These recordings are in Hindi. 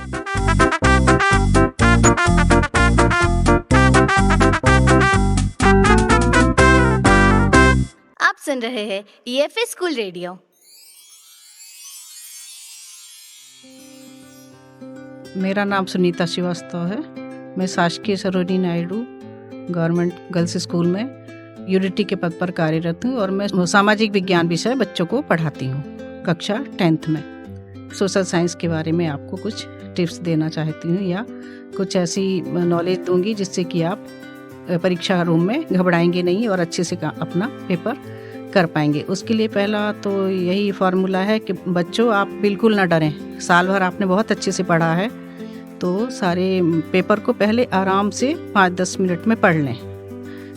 आप सुन रहे हैं EFA स्कूल रेडियो। मेरा नाम सुनीता श्रीवास्तव है। मैं शासकीय Sarojini Naidu government girls school में यूनिटी के पद पर कार्यरत हूँ और मैं सामाजिक विज्ञान विषय बच्चों को पढ़ाती हूँ कक्षा 10th में। सोशल साइंस के बारे में आपको कुछ टिप्स देना चाहती हूँ या कुछ ऐसी नॉलेज दूंगी जिससे कि आप परीक्षा रूम में घबराएंगे नहीं और अच्छे से अपना पेपर कर पाएंगे। उसके लिए पहला तो यही फार्मूला है कि बच्चों आप बिल्कुल ना डरें। साल भर आपने बहुत अच्छे से पढ़ा है तो सारे पेपर को पहले आराम से 5-10 मिनट में पढ़ लें।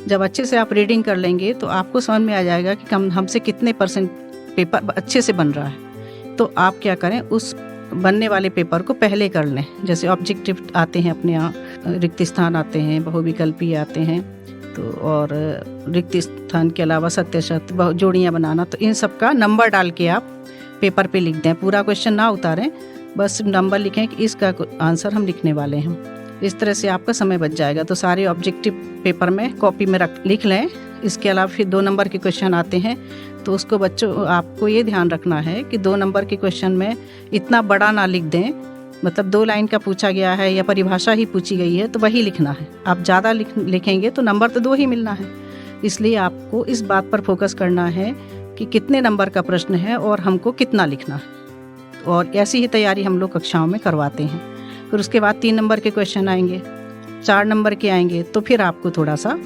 जब अच्छे से आप रीडिंग कर लेंगे तो आपको समझ में आ जाएगा कि हमसे कितने % पेपर अच्छे से बन रहा है। तो आप क्या करें, उस बनने वाले पेपर को पहले कर लें। जैसे ऑब्जेक्टिव आते हैं अपने यहाँ, रिक्त स्थान आते हैं, बहुविकल्पी आते हैं, तो और रिक्त स्थान के अलावा सत्य शत जोड़ियाँ बनाना, तो इन सब का नंबर डाल के आप पेपर पे लिख दें। पूरा क्वेश्चन ना उतारें, बस नंबर लिखें कि इसका आंसर हम लिखने वाले हैं। इस तरह से आपका समय बच जाएगा। तो सारे ऑब्जेक्टिव पेपर में कॉपी में लिख लें। इसके अलावा फिर 2 नंबर के क्वेश्चन आते हैं, तो उसको बच्चों आपको ये ध्यान रखना है कि 2 नंबर के क्वेश्चन में इतना बड़ा ना लिख दें। मतलब 2 लाइन का पूछा गया है या परिभाषा ही पूछी गई है तो वही लिखना है। आप ज़्यादा लिखेंगे तो नंबर तो 2 ही मिलना है। इसलिए आपको इस बात पर फोकस करना है कि कितने नंबर का प्रश्न है और हमको कितना लिखना है। और ऐसी ही तैयारी हम लोग कक्षाओं में करवाते हैं। फिर उसके बाद 3 नंबर के क्वेश्चन आएंगे, 4 नंबर के आएंगे, तो फिर आपको थोड़ा सा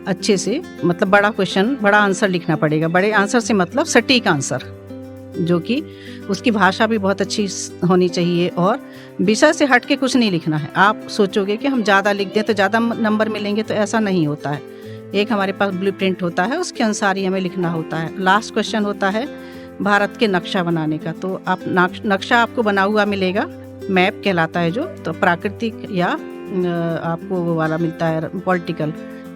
अच्छे से मतलब बड़ा क्वेश्चन, बड़ा आंसर लिखना पड़ेगा। बड़े आंसर से मतलब सटीक आंसर, जो कि उसकी भाषा भी बहुत अच्छी होनी चाहिए और विषय से हट के कुछ नहीं लिखना है। आप सोचोगे कि हम ज़्यादा लिख दें तो ज़्यादा नंबर मिलेंगे, तो ऐसा नहीं होता है। एक हमारे पास ब्लूप्रिंट होता है, उसके अनुसार ही हमें लिखना होता है। लास्ट क्वेश्चन होता है भारत के नक्शा बनाने का, तो आप नक्शा आपको बना हुआ मिलेगा, मैप कहलाता है जो, तो प्राकृतिक या आपको वो वाला मिलता है पॉलिटिकल,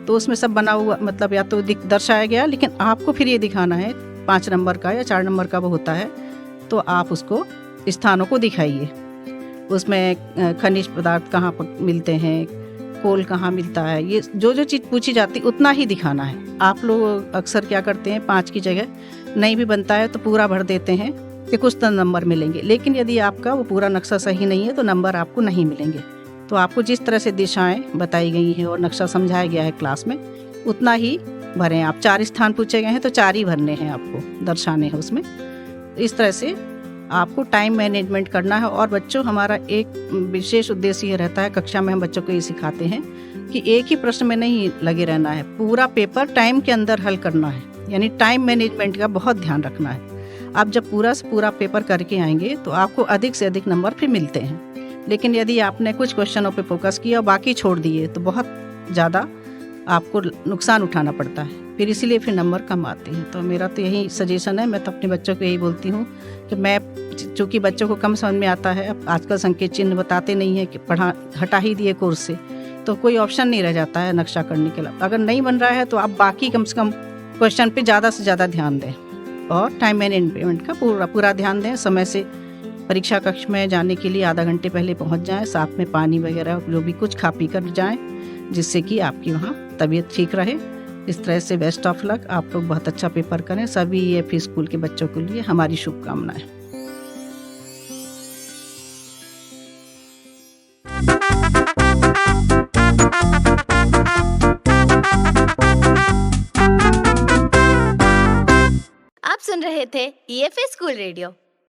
तो उसमें सब बना हुआ मतलब या तो दर्शाया गया, लेकिन आपको फिर ये दिखाना है 5 नंबर का या 4 नंबर का वो होता है, तो आप उसको स्थानों को दिखाइए। उसमें खनिज पदार्थ कहाँ पर मिलते हैं, कोल कहाँ मिलता है, ये जो चीज़ पूछी जाती उतना ही दिखाना है। आप लोग अक्सर क्या करते हैं, 5 की जगह नहीं भी बनता है तो पूरा भर देते हैं कि कुछ तो नंबर मिलेंगे, लेकिन यदि आपका वो पूरा नक्शा सही नहीं है तो नंबर आपको नहीं मिलेंगे। तो आपको जिस तरह से दिशाएं बताई गई हैं और नक्शा समझाया गया है क्लास में, उतना ही भरें। आप 4 स्थान पूछे गए हैं तो 4 ही भरने हैं, आपको दर्शाने हैं उसमें। इस तरह से आपको टाइम मैनेजमेंट करना है। और बच्चों, हमारा एक विशेष उद्देश्य ये रहता है, कक्षा में हम बच्चों को ये सिखाते हैं कि एक ही प्रश्न में नहीं लगे रहना है, पूरा पेपर टाइम के अंदर हल करना है। यानी टाइम मैनेजमेंट का बहुत ध्यान रखना है। आप जब पूरा से पूरा पेपर करके आएंगे तो आपको अधिक से अधिक नंबर फिर मिलते हैं। लेकिन यदि आपने कुछ क्वेश्चनों पे फोकस किया और बाकी छोड़ दिए तो बहुत ज़्यादा आपको नुकसान उठाना पड़ता है, फिर इसीलिए फिर नंबर कम आते हैं। तो मेरा तो यही सजेशन है। मैं तो अपने बच्चों को यही बोलती हूँ कि मैं, चूँकि बच्चों को कम समझ में आता है, अब आजकल संकेत चिन्ह बताते नहीं है कि हटा ही दिए कोर्स से, तो कोई ऑप्शन नहीं रह जाता है नक्शा करने के लिए। अगर नहीं बन रहा है तो आप बाकी कम से कम क्वेश्चन पे ज़्यादा से ज़्यादा ध्यान दें और टाइम मैनेजमेंट का पूरा ध्यान दें। समय से परीक्षा कक्ष में जाने के लिए आधा घंटे पहले पहुंच जाएं, साथ में पानी वगैरह जो भी कुछ खा पी कर जाएं, जिससे कि आपकी वहाँ तबीयत ठीक रहे। इस तरह से बेस्ट ऑफ लक, आप लोग बहुत अच्छा पेपर करें। सभी EFA स्कूल के बच्चों के लिए हमारी शुभकामनाएं। आप सुन रहे थे EFA स्कूल रेडियो।